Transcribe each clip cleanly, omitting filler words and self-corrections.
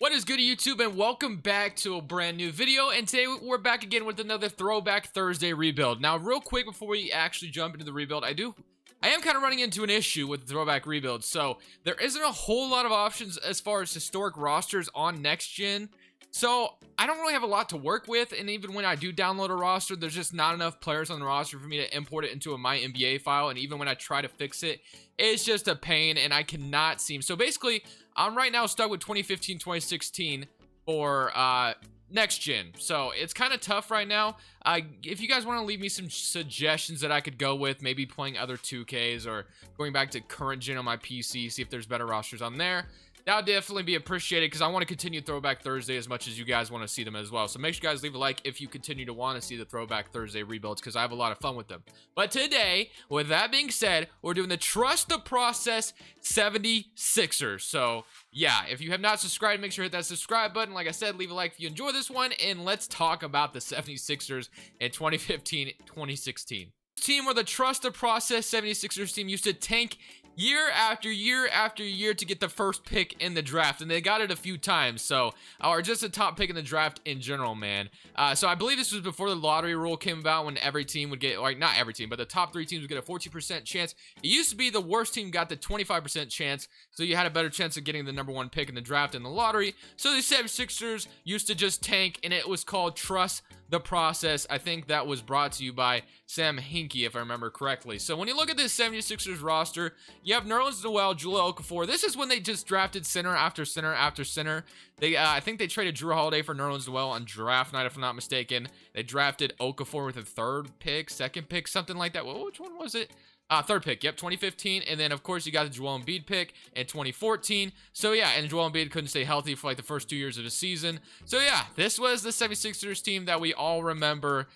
What is good, YouTube, and welcome back to a brand new video. And today we're back again with another Throwback Thursday rebuild. Now, real quick before we actually jump into the rebuild, I am kind of running into an issue with the Throwback rebuild. So there isn't a whole lot of options as far as historic rosters on next gen. So I don't really have a lot to work with, and even when I do download a roster, there's just not enough players on the roster for me to import it into a My NBA file. And even when I try to fix it, it's just a pain, and I cannot seem. So basically, I'm right now stuck with 2015, 2016 for next gen. So it's kind of tough right now. If you guys want to leave me some suggestions that I could go with, maybe playing other 2Ks or going back to current gen on my PC, see if there's better rosters on there, that would definitely be appreciated, because I want to continue Throwback Thursday as much as you guys want to see them as well. So make sure you guys leave a like if you continue to want to see the Throwback Thursday rebuilds, because I have a lot of fun with them. But today, with that being said, we're doing the Trust the Process 76ers. So yeah, if you have not subscribed, make sure to hit that subscribe button. Like I said, leave a like if you enjoy this one, and let's talk about the 76ers in 2015-2016. Team where the Trust the Process 76ers team used to tank year after year after year to get the first pick in the draft, and they got it a few times. So or just a top pick in the draft in general, man. So I believe this was before the lottery rule came about, when every team would get, like, not every team, but the top 3 teams would get a 14% chance. It used to be the worst team got the 25% chance, so you had a better chance of getting the #1 pick in the draft in the lottery. So the 76ers used to just tank, and it was called Trust the Process. I think that was brought to you by Sam Hinkie, if I remember correctly. So when you look at this 76ers roster, you have Nerlens Noel, Jahlil Okafor. This is when they just drafted center after center after center. They, I think they traded Drew Holiday for Nerlens Noel on draft night, if I'm not mistaken. They drafted Okafor with a 3rd pick, 2nd pick, something like that. Well, which one was it? 3rd pick, yep, 2015. And then, of course, you got the Joel Embiid pick in 2014. So, yeah, and Joel Embiid couldn't stay healthy for, like, the first 2 years of the season. So, yeah, this was the 76ers team that we all remember.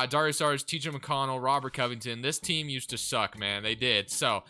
Darius Saric, T.J. McConnell, Robert Covington. This team used to suck, man. They did. So,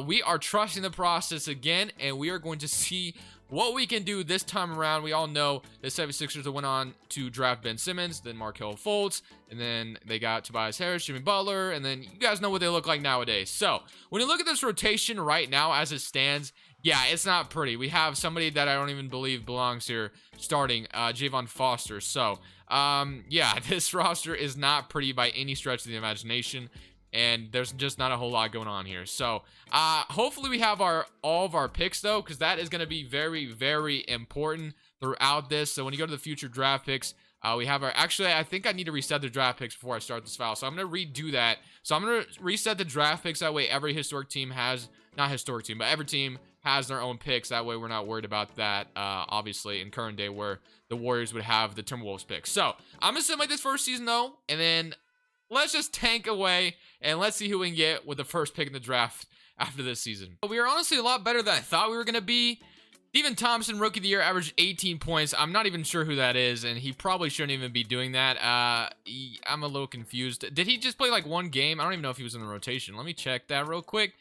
we are trusting the process again, and we are going to see what we can do this time around. We all know the 76ers went on to draft Ben Simmons, then Markelle Fultz, and then they got Tobias Harris, Jimmy Butler, and then you guys know what they look like nowadays. So when you look at this rotation right now as it stands, yeah, it's not pretty. We have somebody that I don't even believe belongs here starting, Javon Foster. So yeah, this roster is not pretty by any stretch of the imagination, and there's just not a whole lot going on here. So hopefully we have all of our picks, though, because that is going to be very, very important throughout this. So when you go to the future draft picks, we have our, actually, I think I need to reset the draft picks before I start this file, so I'm going to redo that. So I'm going to reset the draft picks. That way every historic team has, not historic team, but every team has their own picks. That way we're not worried about that, obviously, in current day, where the Warriors would have the Timberwolves picks. So I'm going to simulate this first season, though, and then let's just tank away, and let's see who we can get with the first pick in the draft after this season. But we are honestly a lot better than I thought we were going to be. Steven Thompson, Rookie of the Year, averaged 18 points. I'm not even sure who that is, and he probably shouldn't even be doing that. I'm a little confused. Did he just play like one game? I don't even know if he was in the rotation. Let me check that real quick.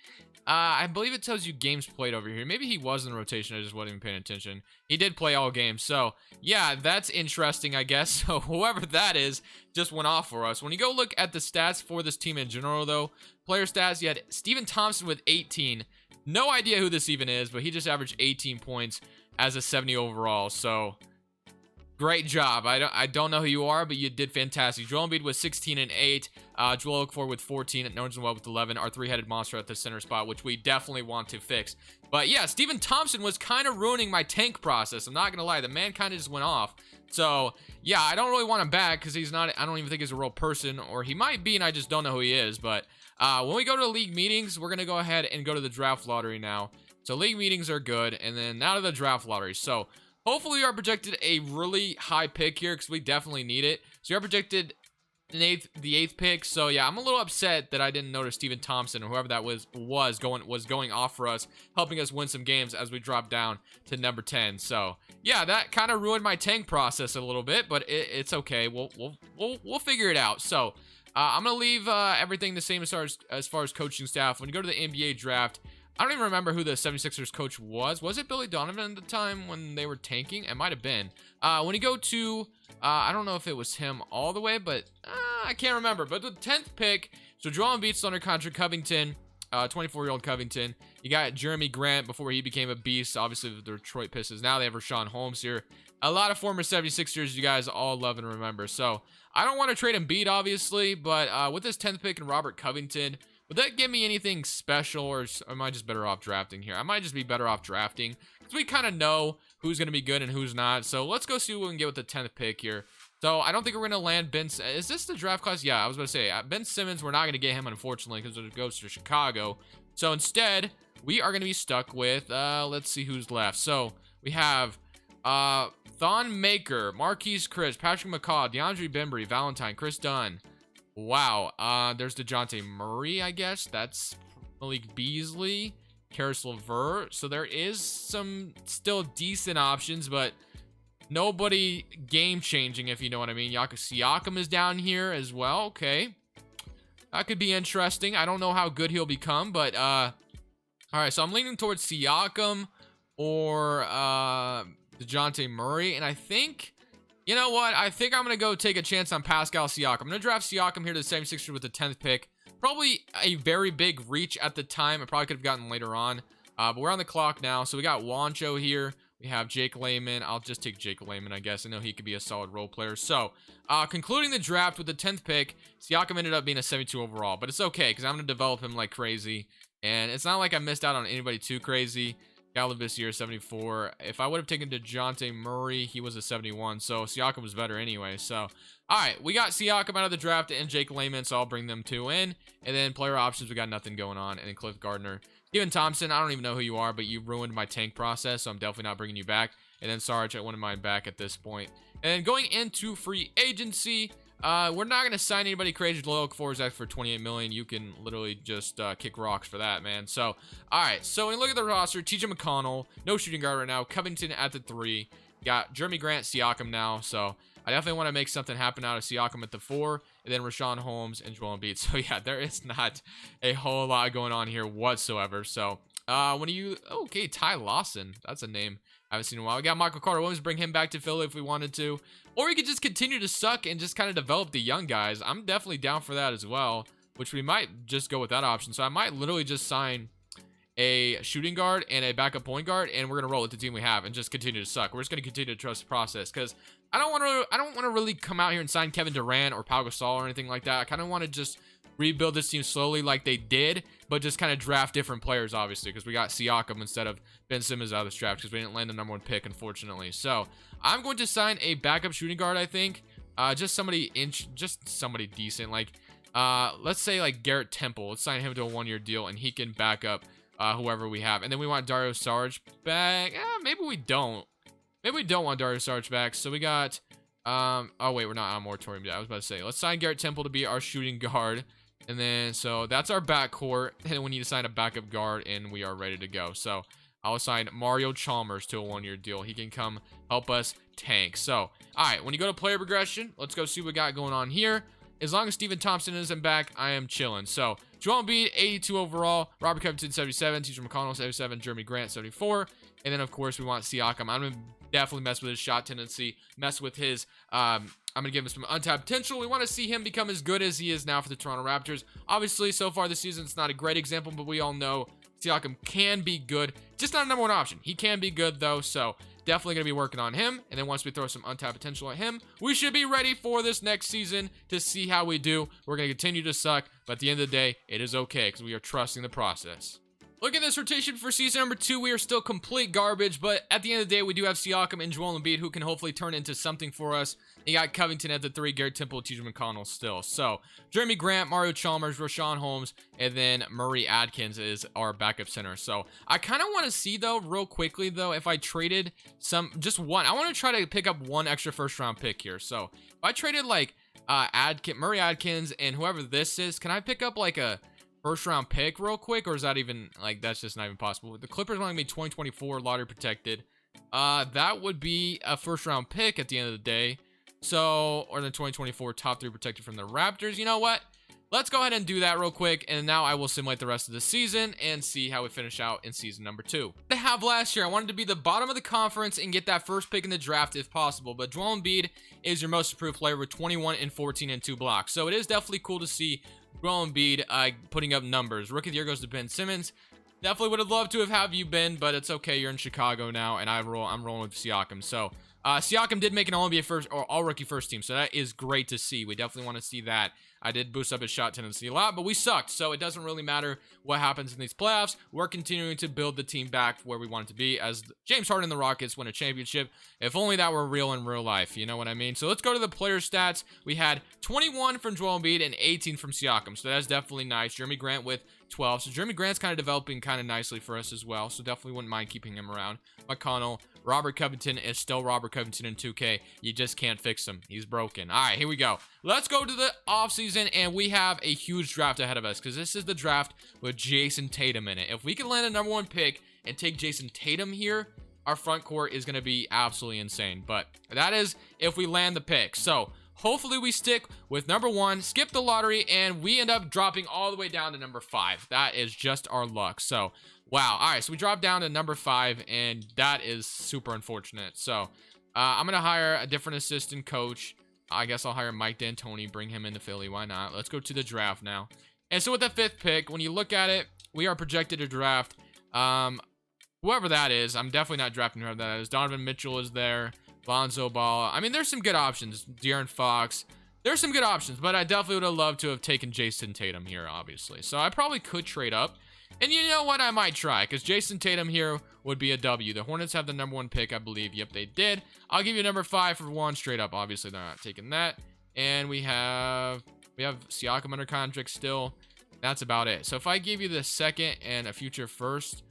I believe it tells you games played over here. Maybe he was in the rotation. I just wasn't even paying attention. He did play all games. So, yeah, that's interesting, I guess. So, whoever that is just went off for us. When you go look at the stats for this team in general, though, player stats, you had Steven Thompson with 18. No idea who this even is, but he just averaged 18 points as a 70 overall. So, great job. I don't know who you are, but you did fantastic. Joel Embiid was 16 and 8. Jahlil Okafor with 14. And Nerlens Noel with 11. Our 3-headed monster at the center spot, which we definitely want to fix. But yeah, Steven Thompson was kind of ruining my tank process. I'm not going to lie. The man kind of just went off. So yeah, I don't really want him back, because he's not, I don't even think he's a real person, or he might be and I just don't know who he is. But when we go to league meetings, we're going to go ahead and go to the draft lottery now. So league meetings are good. And then now to the draft lottery. So hopefully we are projected a really high pick here, because we definitely need it. So you're projected the 8th pick. So yeah, I'm a little upset that I didn't notice Steven Thompson, or whoever that was going off for us, helping us win some games as we drop down to number 10. So yeah, that kind of ruined my tank process a little bit, but it's okay. We'll figure it out. So I'm gonna leave everything the same as far as coaching staff. When you go to the NBA draft, I don't even remember who the 76ers coach was. Was it Billy Donovan at the time when they were tanking? It might have been. When you go to, I don't know if it was him all the way, but I can't remember. But the 10th pick, so Joel Embiid's under contract, Covington, 24-year-old Covington. You got Jeremy Grant before he became a beast, obviously the Detroit Pistons. Now they have Rashawn Holmes here. A lot of former 76ers you guys all love and remember. So I don't want to trade Embiid, obviously, but with this 10th pick and Robert Covington, would that give me anything special, or am I just better off drafting here? I might just be better off drafting because we kind of know who's going to be good and who's not. So let's go see what we can get with the 10th pick here. So I don't think we're going to land Ben. Is this the draft class? Yeah, I was going to say Ben Simmons. We're not going to get him, unfortunately, because it goes to Chicago. So instead, we are going to be stuck with, let's see who's left. So we have Thon Maker, Marquise Chris, Patrick McCaw, DeAndre Bembry, Valentine, Chris Dunn. Wow. There's DeJounte Murray, I guess. That's Malik Beasley, Karis LeVert. So there is some still decent options, but nobody game-changing, if you know what I mean. Siakam is down here as well. Okay. That could be interesting. I don't know how good he'll become, but all right, so I'm leaning towards Siakam or DeJounte Murray, and I think, you know what? I think I'm going to go take a chance on Pascal Siakam. I'm going to draft Siakam here to the 76ers with the 10th pick. Probably a very big reach at the time. I probably could have gotten later on, but we're on the clock now. So we got Wancho here. We have Jake Layman. I'll just take Jake Layman, I guess. I know he could be a solid role player. So, concluding the draft with the 10th pick, Siakam ended up being a 72 overall. But it's okay, because I'm going to develop him like crazy. And it's not like I missed out on anybody too crazy. Gallup here, 74. If I would have taken DeJounte Murray, he was a 71. So, Siakam was better anyway. So, all right. We got Siakam out of the draft and Jake Layman, so I'll bring them two in. And then player options, we got nothing going on. And then Cliff Gardner. Steven Thompson, I don't even know who you are, but you ruined my tank process, so I'm definitely not bringing you back. And then Sarge, I wanted mine back at this point. And then going into free agency, we're not going to sign anybody crazy to look for for $28 million. You can literally just kick rocks for that, man. So, all right. So when you look at the roster, TJ McConnell, no shooting guard right now. Covington at the 3. Got Jeremy Grant, Siakam now. So I definitely want to make something happen out of Siakam at the 4. And then Rashawn Holmes and Joel Embiid. So, yeah, there is not a whole lot going on here whatsoever. So, okay, Ty Lawson. That's a name I haven't seen in a while. We got Michael Carter Williams, bring him back to Philly if we wanted to. Or we could just continue to suck and just kind of develop the young guys. I'm definitely down for that as well, which we might just go with that option. So I might literally just sign a shooting guard and a backup point guard, and we're going to roll with the team we have and just continue to suck. We're just going to continue to trust the process because I don't want to really come out here and sign Kevin Durant or Pau Gasol or anything like that. I kind of want to just rebuild this team slowly like they did, but just kind of draft different players, obviously, because we got Siakam instead of Ben Simmons out of this draft because we didn't land the #1 pick, unfortunately. So I'm going to sign a backup shooting guard, I think. Just somebody decent. Like, let's say like Garrett Temple. Let's sign him to a 1-year deal, and he can back up whoever we have. And then we want Dario Saric back. Maybe we don't. Maybe we don't want Dario Saric back. So we got, oh wait, we're not on moratorium yet. I was about to say, let's sign Garrett Temple to be our shooting guard. And then, so that's our backcourt. And we need to sign a backup guard, and we are ready to go. So I'll assign Mario Chalmers to a 1-year deal. He can come help us tank. So, all right, when you go to player progression, let's go see what we got going on here. As long as Steven Thompson isn't back, I am chilling. So, Joel Embiid, 82 overall. Robert Covington, 77. TJ McConnell, 77. Jeremy Grant, 74. And then, of course, we want Siakam. I'm going to definitely mess with his shot tendency, mess with his, I'm going to give him some untapped potential. We want to see him become as good as he is now for the Toronto Raptors. Obviously, so far this season, it's not a great example, but we all know Siakam can be good. Just not a #1 option. He can be good, though, so definitely going to be working on him. And then once we throw some untapped potential at him, we should be ready for this next season to see how we do. We're going to continue to suck, but at the end of the day, it is okay because we are trusting the process. Look at this rotation for season number 2. We are still complete garbage, but at the end of the day, we do have Siakam and Joel Embiid who can hopefully turn into something for us. You got Covington at the 3, Garrett Temple, TJ McConnell still. So, Jeremy Grant, Mario Chalmers, Rashawn Holmes, and then Murray Adkins is our backup center. So, I kind of want to see, though, real quickly, though, if I traded just one. I want to try to pick up one extra first-round pick here. So, if I traded, like, Murray Adkins and whoever this is, can I pick up, like, a first-round pick real quick, or is that even, like, that's just not even possible? The Clippers want to be 2024 lottery protected. That would be a first-round pick at the end of the day. So, or the 2024 top 3 protected from the Raptors. You know what? Let's go ahead and do that real quick, and now I will simulate the rest of the season and see how we finish out in season number 2. I have last year, I wanted to be the bottom of the conference and get that first pick in the draft if possible, but Joel Embiid is your most improved player with 21 and 14 and 2 blocks. So it is definitely cool to see Joel Embiid putting up numbers. Rookie of the year goes to Ben Simmons. Definitely would have loved to have you been, but it's okay. You're in Chicago now, and I'm rolling with Siakam. So Siakam did make an All-NBA first or All-Rookie first team, so that is great to see. We definitely want to see that. I did boost up his shot tendency a lot, but we sucked, so it doesn't really matter what happens in these playoffs. We're continuing to build the team back where we want it to be as James Harden and the Rockets win a championship. If only that were real in real life, you know what I mean? So let's go to the player stats. We had 21 from Joel Embiid and 18 from Siakam, so that's definitely nice. Jeremy Grant with 12, so Jeremy Grant's kind of developing kind of nicely for us as well, so definitely wouldn't mind keeping him around. McConnell, Robert Covington is still Robert Covington in 2K. You just can't fix him. He's broken. All right, here we go. Let's go to the offseason, and we have a huge draft ahead of us because this is the draft with Jason Tatum in it. If we can land a #1 pick and take Jason Tatum here, our front court is going to be absolutely insane. But that is if we land the pick. So hopefully we stick with #1, skip the lottery, and we end up dropping all the way down to #5. That is just our luck. So wow. All right, so we dropped down to #5, and that is super unfortunate. So I'm going to hire a different assistant coach. I guess I'll hire Mike D'Antoni, bring him into Philly. Why not? Let's go to the draft now. And so with the 5th pick, when you look at it, we are projected to draft whoever that is. I'm definitely not drafting whoever that is. Donovan Mitchell is there. Lonzo Ball. I mean, there's some good options. De'Aaron Fox. There's some good options, but I definitely would have loved to have taken Jason Tatum here, obviously. So I probably could trade up. And you know what? I might try, because Jason Tatum here would be a W. The Hornets have the #1 pick, I believe. Yep, they did. I'll give you #5 for 1 straight up. Obviously, they're not taking that. And we have Siakam under contract still. That's about it. So if I give you the 2nd and a future first,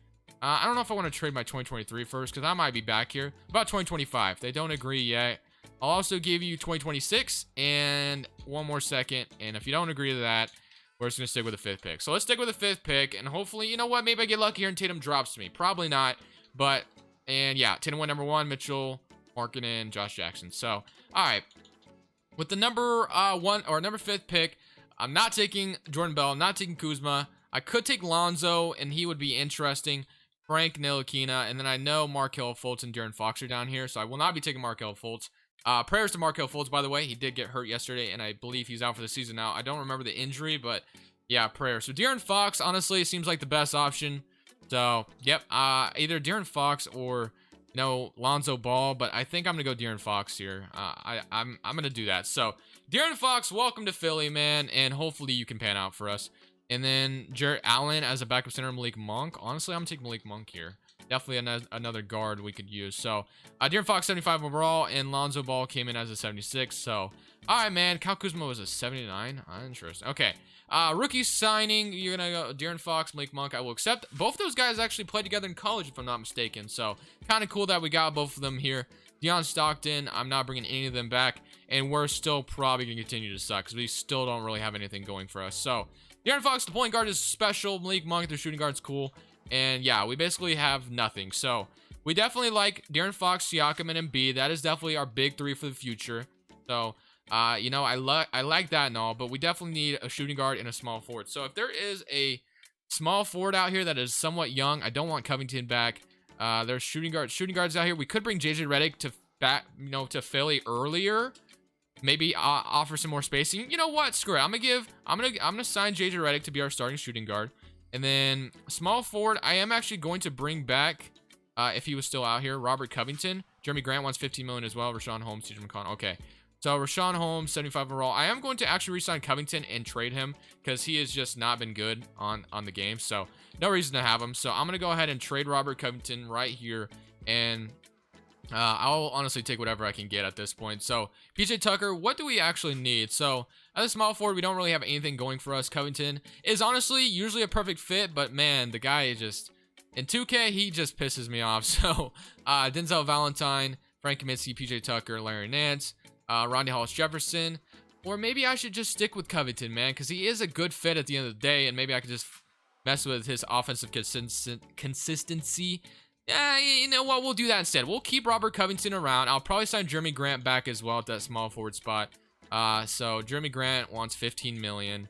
I don't know if I want to trade my 2023 first, because I might be back here. About 2025. They don't agree yet. I'll also give you 2026 and 1 more second. And if you don't agree to that, we're just going to stick with the 5th pick. So let's stick with the 5th pick. And hopefully, you know what? Maybe I get lucky here and Tatum drops to me. Probably not. But, and yeah, Tatum went #1, Mitchell, Markkanen, Josh Jackson. So, all right. With the number 5th pick, I'm not taking Jordan Bell. I'm not taking Kuzma. I could take Lonzo, and he would be interesting. Frank Ntilikina. And then I know Markelle Fultz and De'Aaron Fox are down here. So I will not be taking Markelle Fultz. Prayers to Markelle Fultz, by the way. He did get hurt yesterday, and I believe he's out for the season now. I don't remember the injury, but yeah, prayers. So De'Aaron Fox, honestly, seems like the best option. So, yep, either De'Aaron Fox or, Lonzo Ball, but I think I'm going to go De'Aaron Fox here. I'm going to do that. So, De'Aaron Fox, welcome to Philly, man, and hopefully you can pan out for us. And then Jarrett Allen as a backup center, Malik Monk. Honestly, I'm going to take Malik Monk here. Definitely another guard we could use. So, De'Aaron Fox, 75 overall, and Lonzo Ball came in as a 76. So, all right, man. Kyle Kuzma was a 79. Interesting. Okay. Rookie signing, you're going to go De'Aaron Fox, Malik Monk. I will accept. Both of those guys actually played together in college, if I'm not mistaken. So, kind of cool that we got both of them here. Deion Stockton, I'm not bringing any of them back. And we're still probably going to continue to suck because we still don't really have anything going for us. So, De'Aaron Fox, the point guard, is special. Malik Monk, the shooting guard's cool. And yeah, we basically have nothing. So we definitely like De'Aaron Fox, Siakam, and Embiid. That is definitely our big 3 for the future. So, I like that and all, but we definitely need a shooting guard and a small forward. So if there is a small forward out here that is somewhat young, I don't want Covington back. There's shooting guards out here. We could bring JJ Redick to Philly earlier. Maybe offer some more spacing. You know what? Screw it. I'm gonna sign JJ Redick to be our starting shooting guard. And then small forward, I am actually going to bring back, if he was still out here, Robert Covington. Jeremy Grant wants $15 million as well. Rashawn Holmes, TJ McConnell. Okay. So Rashawn Holmes, 75 overall. I am going to actually re-sign Covington and trade him because he has just not been good on the game. So no reason to have him. So I'm going to go ahead and trade Robert Covington right here. And I'll honestly take whatever I can get at this point. So PJ Tucker, what do we actually need? So at the small forward, we don't really have anything going for us. Covington is honestly usually a perfect fit, but man, the guy is just, in 2K, he just pisses me off. So Denzel Valentine, Frank Kaminsky, PJ Tucker, Larry Nance, Rondae Hollis-Jefferson, or maybe I should just stick with Covington, man, because he is a good fit at the end of the day, and maybe I could just mess with his offensive consistency. Yeah, you know what? We'll do that instead. We'll keep Robert Covington around. I'll probably sign Jeremy Grant back as well at that small forward spot. So Jeremy Grant wants $15 million.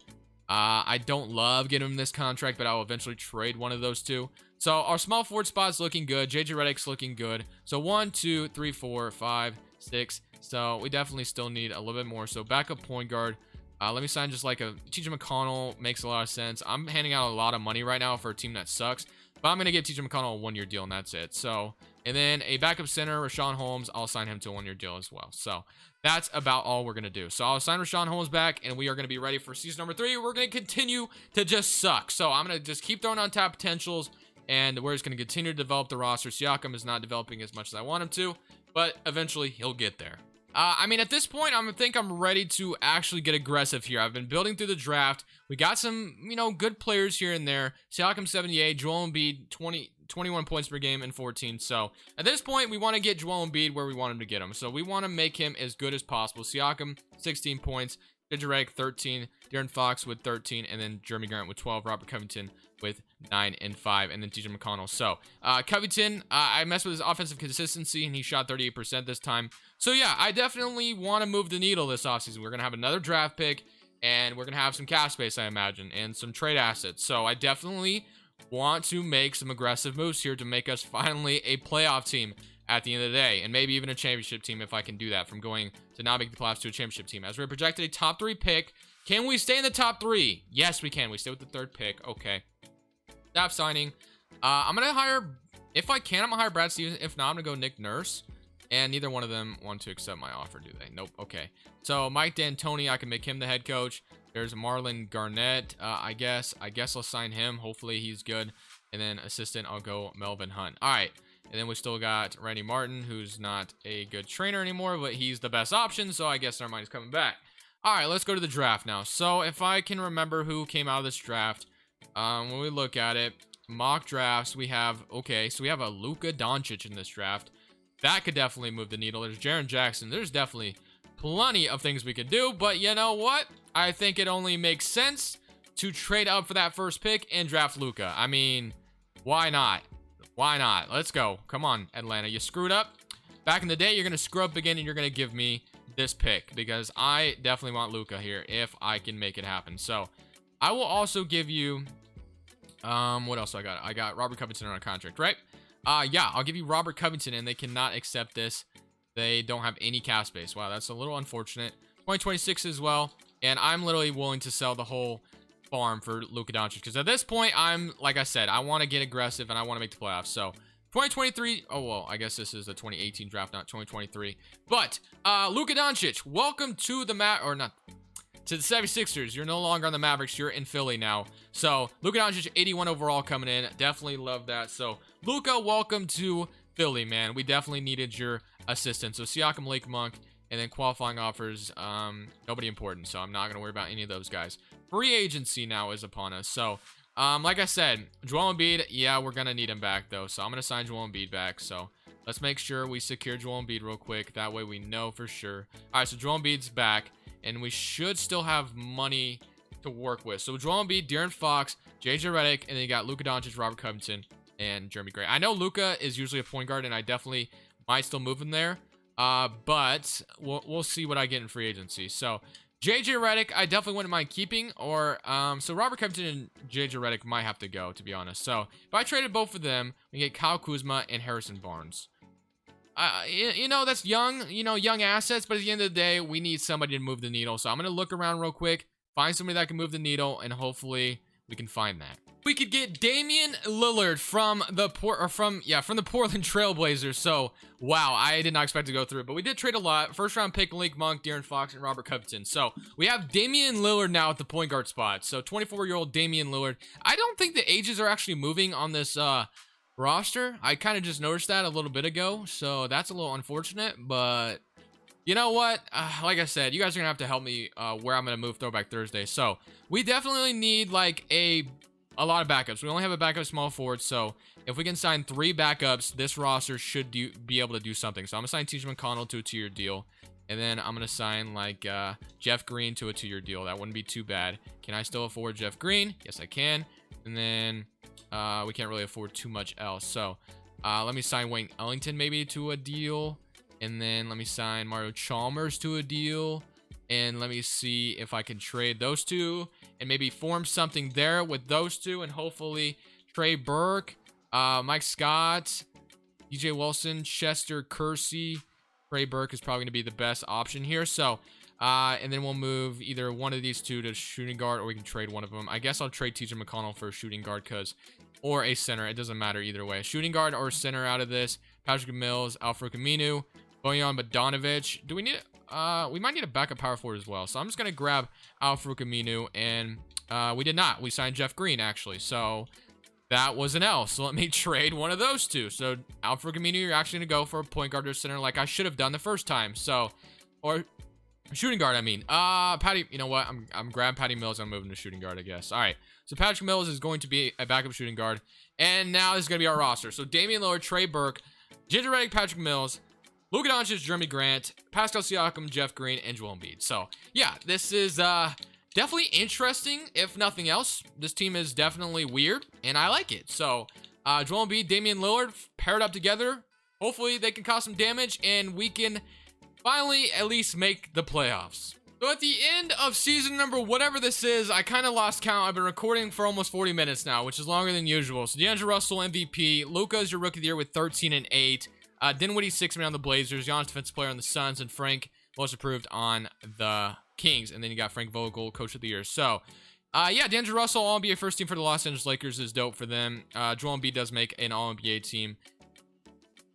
I don't love getting him this contract, but I'll eventually trade one of those two. So our small forward spot's looking good. JJ Redick's looking good. So 1, 2, 3, 4, 5, 6. So we definitely still need a little bit more. So backup point guard. Let me sign just like a TJ McConnell. Makes a lot of sense. I'm handing out a lot of money right now for a team that sucks, but I'm going to give TJ McConnell a 1-year deal, and that's it. So, and then a backup center, Rashawn Holmes, I'll sign him to a 1-year deal as well. So that's about all we're going to do. So I'll sign Rashawn Holmes back, and we are going to be ready for season number 3. We're going to continue to just suck. So I'm going to just keep throwing on top potentials, and we're just going to continue to develop the roster. Siakam is not developing as much as I want him to, but eventually he'll get there. I mean, at this point, I think I'm ready to actually get aggressive here. I've been building through the draft. We got some, good players here and there. Siakam 78, Joel Embiid 21 points per game and 14. So at this point, we want to get Joel Embiid where we want him to get him. So we want to make him as good as possible. Siakam 16 points, JJ Redick 13, De'Aaron Fox with 13, and then Jeremy Grant with 12, Robert Covington with 9 and 5, and then TJ McConnell. So Covington, I messed with his offensive consistency, and he shot 38% this time. So yeah, I definitely want to move the needle this offseason. We're going to have another draft pick, and we're going to have some cap space, I imagine, and some trade assets. So I definitely want to make some aggressive moves here to make us finally a playoff team at the end of the day, and maybe even a championship team if I can do that, from going to not make the playoffs to a championship team. As we're projected a top 3 pick, can we stay in the top 3? Yes, we can. We stay with the 3rd pick. Okay. Stop signing. I'm going to hire, if I can, I'm going to hire Brad Stevens. If not, I'm going to go Nick Nurse. And neither one of them want to accept my offer, do they? Nope. Okay. So Mike D'Antoni, I can make him the head coach. There's Marlon Garnett. I guess I'll sign him. Hopefully he's good. And then assistant, I'll go Melvin Hunt. All right. And then we still got Randy Martin, who's not a good trainer anymore, but he's the best option. So I guess Nevermind is coming back. All right, let's go to the draft now. So if I can remember who came out of this draft, when we look at it, mock drafts, we have, okay, so we have a Luka Doncic in this draft. That could definitely move the needle. There's Jaren Jackson. There's definitely plenty of things we could do, but you know what? I think it only makes sense to trade up for that first pick and draft Luka. I mean, why not? Why not? Let's go. Come on, Atlanta. You screwed up. Back in the day, you're going to screw up again, and you're going to give me this pick, because I definitely want Luka here if I can make it happen. So I will also give you, what else I got? I got Robert Covington on a contract, right? Yeah, I'll give you Robert Covington, and they cannot accept this. They don't have any cap space. Wow, that's a little unfortunate. 2026 as well, and I'm literally willing to sell the whole farm for Luka Doncic, because at this point, like I said, I want to get aggressive, and I want to make the playoffs. So 2023, oh, well, I guess this is the 2018 draft, not 2023. But Luka Doncic, welcome to the to the 76ers. You're no longer on the Mavericks. You're in Philly now. So Luka Doncic, 81 overall coming in. Definitely love that. So Luka, welcome to Philly, man. We definitely needed your assistance. So Siakam, Lake Monk, and then qualifying offers, nobody important. So I'm not going to worry about any of those guys. Free agency now is upon us. So like I said, Joel Embiid, yeah, we're going to need him back, though. So I'm going to sign Joel Embiid back. So let's make sure we secure Joel Embiid real quick. That way we know for sure. All right, so Joel Embiid's back, and we should still have money to work with. So Joel Embiid, De'Aaron Fox, JJ Redick, and then you got Luka Doncic, Robert Covington, and Jeremy Grant. I know Luka is usually a point guard, and I definitely might still move him there. But we'll see what I get in free agency. So JJ Redick, I definitely wouldn't mind keeping, or so Robert Covington and JJ Redick might have to go, to be honest. So if I traded both of them, we get Kyle Kuzma and Harrison Barnes. That's young, young assets, but at the end of the day, we need somebody to move the needle. So I'm gonna look around real quick, find somebody that can move the needle, and hopefully we can find that. We could get Damian Lillard from the Portland Trailblazers. So wow, I did not expect to go through it, but we did trade a lot. First round pick, Malik Monk, De'Aaron Fox, and Robert Covington. So we have Damian Lillard now at the point guard spot. So 24-year-old Damian Lillard. I don't think the ages are actually moving on this roster. I kind of just noticed that a little bit ago, so that's a little unfortunate, but you know what? Like I said, you guys are gonna have to help me where I'm gonna move Throwback Thursday. So we definitely need like a lot of backups. We only have a backup small forward, so if we can sign 3 backups, this roster should be able to do something. So I'm gonna sign TJ McConnell to a 2-year deal, and then I'm gonna sign like Jeff Green to a 2-year deal. That wouldn't be too bad. Can I still afford Jeff Green? Yes, I can. And then we can't really afford too much else. So let me sign Wayne Ellington maybe to a deal, and then let me sign Mario Chalmers to a deal, and let me see if I can trade those two and maybe form something there with those two, and hopefully Trey Burke, Mike Scott, DJ Wilson, Chester Kersey. Trey Burke is probably going to be the best option here. So And then we'll move either one of these two to shooting guard, or we can trade one of them. I guess I'll trade TJ McConnell for a shooting guard or a center. It doesn't matter either way. Shooting guard or center out of this. Patrick Mills, Alfred Camino, Bojan Bogdanovic. Do we need we might need a backup power forward as well. So I'm just going to grab Alfred Camino, and we did not. We signed Jeff Green, actually. So that was an L. So let me trade one of those two. So Alfred Camino, you're actually going to go for a point guard or center like I should have done the first time. So, or shooting guard, I mean. Patty, you know what? I'm grabbing Patty Mills. I'm moving to shooting guard, I guess. All right. So Patrick Mills is going to be a backup shooting guard. And now this is going to be our roster. So Damian Lillard, Trey Burke, Ginger Redick, Patrick Mills, Luka Doncic, Jeremy Grant, Pascal Siakam, Jeff Green, and Joel Embiid. So, yeah, this is definitely interesting, if nothing else. This team is definitely weird, and I like it. So, Joel Embiid, Damian Lillard paired up together. Hopefully, they can cause some damage, and we can finally at least make the playoffs. So, at the end of season number whatever this is, I kind of lost count. I've been recording for almost 40 minutes now, which is longer than usual. So, D'Angelo Russell, MVP. Luka is your Rookie of the Year with 13 and 8. Dinwiddie, 6-man on the Blazers. Giannis, defensive player on the Suns. And Frank, most improved on the Kings. And then you got Frank Vogel, coach of the year. So, yeah, D'Angelo Russell, All-NBA first team for the Los Angeles Lakers is dope for them. Joel Embiid does make an All-NBA team.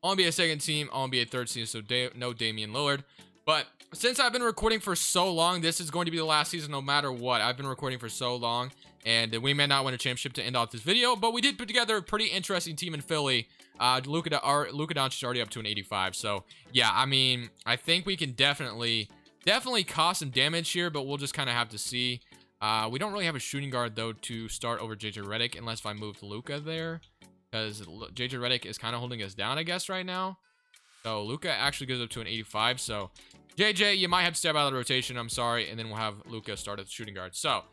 All-NBA second team, All-NBA third team, so no Damian Lillard. But since I've been recording for so long, this is going to be the last season no matter what. I've been recording for so long, and we may not win a championship to end off this video, but we did put together a pretty interesting team in Philly. Luka Doncic is already up to an 85. So, yeah, I mean, I think we can definitely cause some damage here, but we'll just kind of have to see. We don't really have a shooting guard, though, to start over JJ Redick, unless if I move Luka there, because JJ Redick is kind of holding us down, I guess, right now. So, Luka actually goes up to an 85. So, JJ, you might have to step out of the rotation. I'm sorry. And then we'll have Luka start at the shooting guard. So,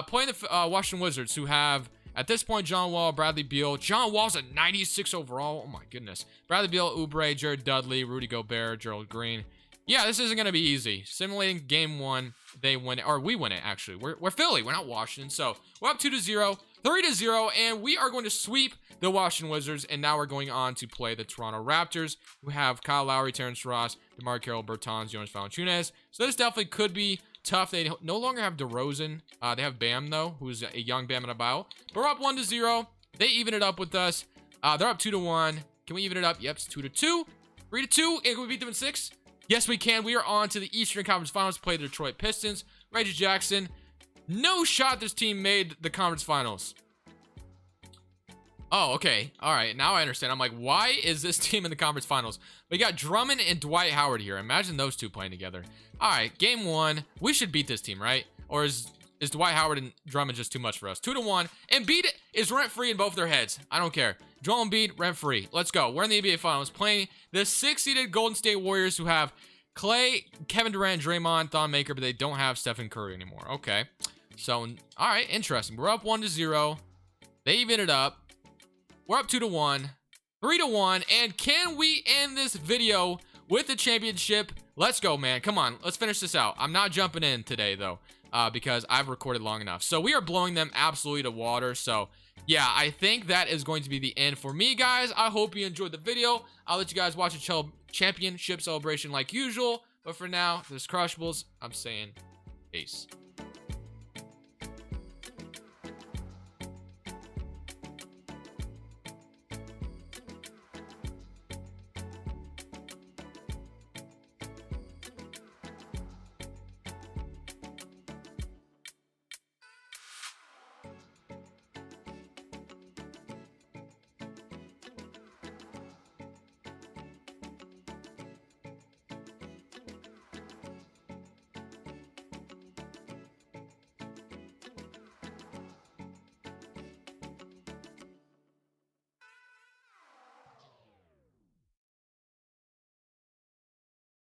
playing the Washington Wizards, who have, at this point, John Wall, Bradley Beal. John Wall's at 96 overall. Oh, my goodness. Bradley Beal, Oubre, Jared Dudley, Rudy Gobert, Gerald Green. Yeah, this isn't going to be easy. Simulating game one, they win it. Or we win it, actually. We're Philly. We're not Washington. So, we're up 2-0, 3-0, and we are going to sweep the Washington Wizards. And now we're going on to play the Toronto Raptors, who have Kyle Lowry, Terrence Ross, DeMar Carroll, Bertans, Jonas Valanciunas. So, this definitely could be tough. They no longer have DeRozan. They have Bam, though, who's a young Bam Adebayo. But we're up 1-0. They even it up with us. They're up 2-1. Can we even it up? Yep, it's 2-2. 3-2. And can we beat them in 6? Yes, we can. We are on to the Eastern Conference Finals to play the Detroit Pistons. Reggie Jackson. No shot this team made the Conference Finals. Oh, okay. All right. Now I understand. I'm like, why is this team in the Conference Finals? We got Drummond and Dwight Howard here. Imagine those two playing together. All right. Game 1. We should beat this team, right? Or is Dwight Howard and Drummond just too much for us? 2-1. Embiid is rent-free in both their heads. I don't care. Joel Embiid, rent-free. Let's go. We're in the NBA Finals playing the 6-seeded Golden State Warriors, who have Clay, Kevin Durant, Draymond, Thon Maker, but they don't have Stephen Curry anymore. Okay. So, all right. Interesting. We're up 1-0. They even it up. We're up 2-1, 3-1, and can we end this video with the championship? Let's go, man. Come on, let's finish this out. I'm not jumping in today, though, because I've recorded long enough. So we are blowing them absolutely to water. So, yeah, I think that is going to be the end for me, guys. I hope you enjoyed the video. I'll let you guys watch a championship celebration like usual. But for now, this is Crushables. I'm saying peace.